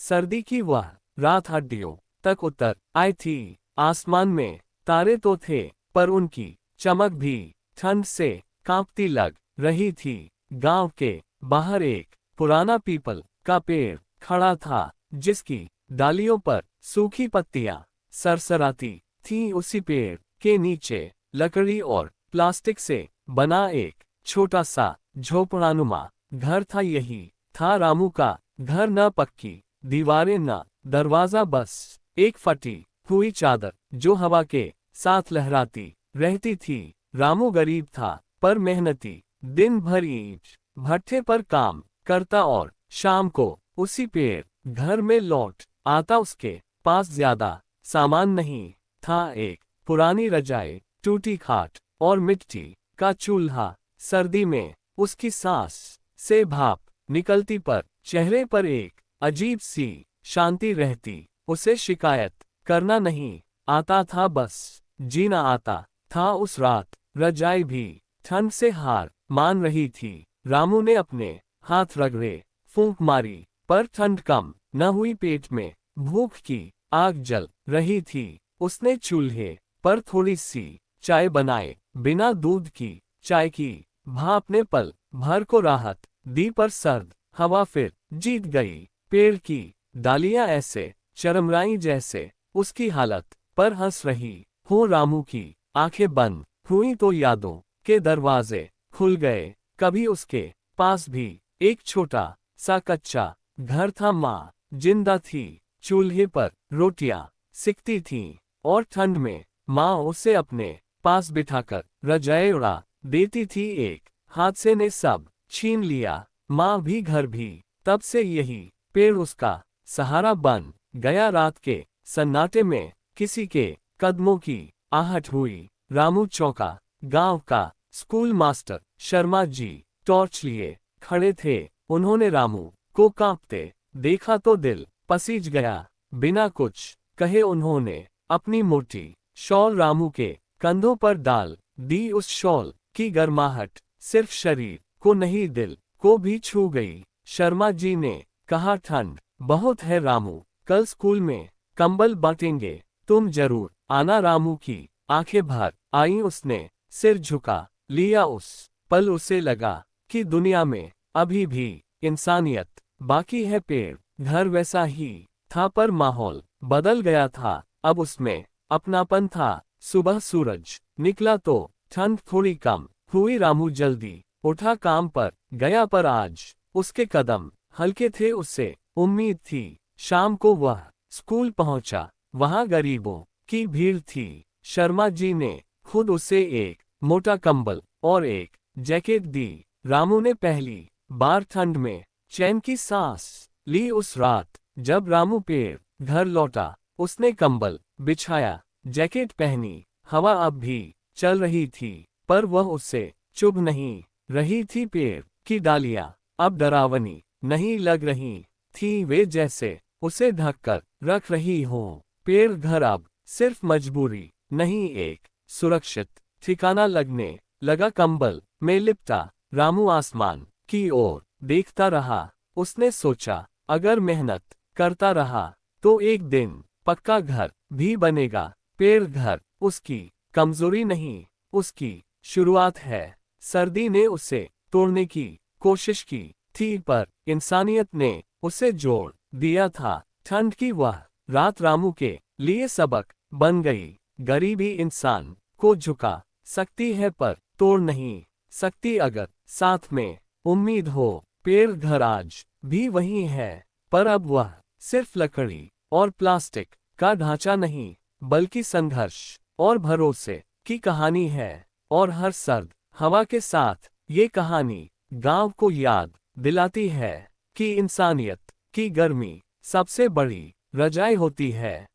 सर्दी की वह रात हड्डियों तक उतर आई थी। आसमान में तारे तो थे, पर उनकी चमक भी ठंड से कांपती लग रही थी। गांव के बाहर एक पुराना पीपल का पेड़ खड़ा था, जिसकी डालियों पर सूखी पत्तियां सरसराती थीं। उसी पेड़ के नीचे लकड़ी और प्लास्टिक से बना एक छोटा सा झोपड़ानुमा घर था। यही था रामू का घर, न पक्की दीवारें न दरवाजा, बस एक फटी हुई चादर जो हवा के साथ लहराती रहती थी। रामू गरीब था, पर मेहनती। दिन भर ईंट भट्ठे पर काम करता और शाम को उसी पेड़ घर में लौट आता। उसके पास ज्यादा सामान नहीं था, एक पुरानी रजाई, टूटी खाट और मिट्टी का चूल्हा। सर्दी में उसकी सांस से भाप निकलती, पर चेहरे पर एक अजीब सी शांति रहती। उसे शिकायत करना नहीं आता था, बस जीना आता था। उस रात रजाई भी ठंड से हार मान रही थी। रामू ने अपने हाथ रगड़े, फूंक मारी, पर ठंड कम न हुई। पेट में भूख की आग जल रही थी। उसने चूल्हे पर थोड़ी सी चाय बनाए, बिना दूध की चाय की भाप ने पल भर को राहत दी, पर सर्द हवा फिर जीत गई। पेड़ की डालियां ऐसे चरमराई जैसे उसकी हालत पर हंस रही हो। रामू की आंखें बंद हुई तो यादों के दरवाजे खुल गए। कभी उसके पास भी एक छोटा सा कच्चा घर था। माँ जिंदा थी, चूल्हे पर रोटियां सिकती थीं, और ठंड में माँ उसे अपने पास बिठाकर रजाई उड़ा देती थी। एक हादसे ने सब छीन लिया, माँ भी घर भी। तब से यही पेड़ उसका सहारा बन गया। रात के सन्नाटे में किसी के कदमों की आहट हुई। रामू चौंका। गांव का school master Sharma ji torch लिए खड़े थे। उन्होंने रामू को कांपते देखा तो दिल पसीज गया। बिना कुछ कहे उन्होंने अपनी मोटी शॉल रामू के कंधों पर डाल दी। उस शॉल की गर्माहट सिर्फ शरीर को नहीं, दिल को भी छू गई। शर्मा जी ने कहा, ठंड बहुत है रामू, कल स्कूल में कंबल बांटेंगे, तुम जरूर आना। रामू की आंखें भर आईं, उसने सिर झुका लिया। उस पल उसे लगा कि दुनिया में अभी भी इंसानियत बाकी है। पेड़ घर वैसा ही था, पर माहौल बदल गया था। अब उसमें अपनापन था। सुबह सूरज निकला तो ठंड थोड़ी कम हुई। रामू जल्दी उठा, काम पर गया, पर आज उसके कदम हल्के थे। उससे उम्मीद थी शाम को वह स्कूल पहुंचा, वहां गरीबों की भीड़ थी। शर्मा जी ने खुद उसे एक मोटा कंबल और एक जैकेट दी। रामू ने पहली बार ठंड में चैन की सांस ली। उस रात जब रामू पेड़ घर लौटा, उसने कंबल बिछाया, जैकेट पहनी। हवा अब भी चल रही थी, पर वह उससे चुभ नहीं रही थी। पेड़ की डालियां अब डरावनी नहीं लग रही थी, वे जैसे उसे ढककर रख रही हों। पेड़ घर अब सिर्फ मजबूरी नहीं, एक सुरक्षित ठिकाना लगने लगा। कंबल में लिपटा रामू आसमान की ओर देखता रहा। उसने सोचा, अगर मेहनत करता रहा तो एक दिन पक्का घर भी बनेगा। पेड़ घर उसकी कमजोरी नहीं, उसकी शुरुआत है। सर्दी ने उसे तोड़ने की कोशिश की थी, पर इंसानियत ने उसे जोड़ दिया था। ठंड की वह रात रामू के लिए सबक बन गई। गरीबी इंसान को झुका सकती है, पर तोड़ नहीं सकती अगर साथ में उम्मीद हो। पेड़ घर आज भी वही है, पर अब वह सिर्फ लकड़ी और प्लास्टिक का ढांचा नहीं, बल्कि संघर्ष और भरोसे की कहानी है। और हर सर्द हवा के साथ ये कहानी गांव को याद दिलाती है कि इंसानियत की गर्मी सबसे बड़ी रजाई होती है।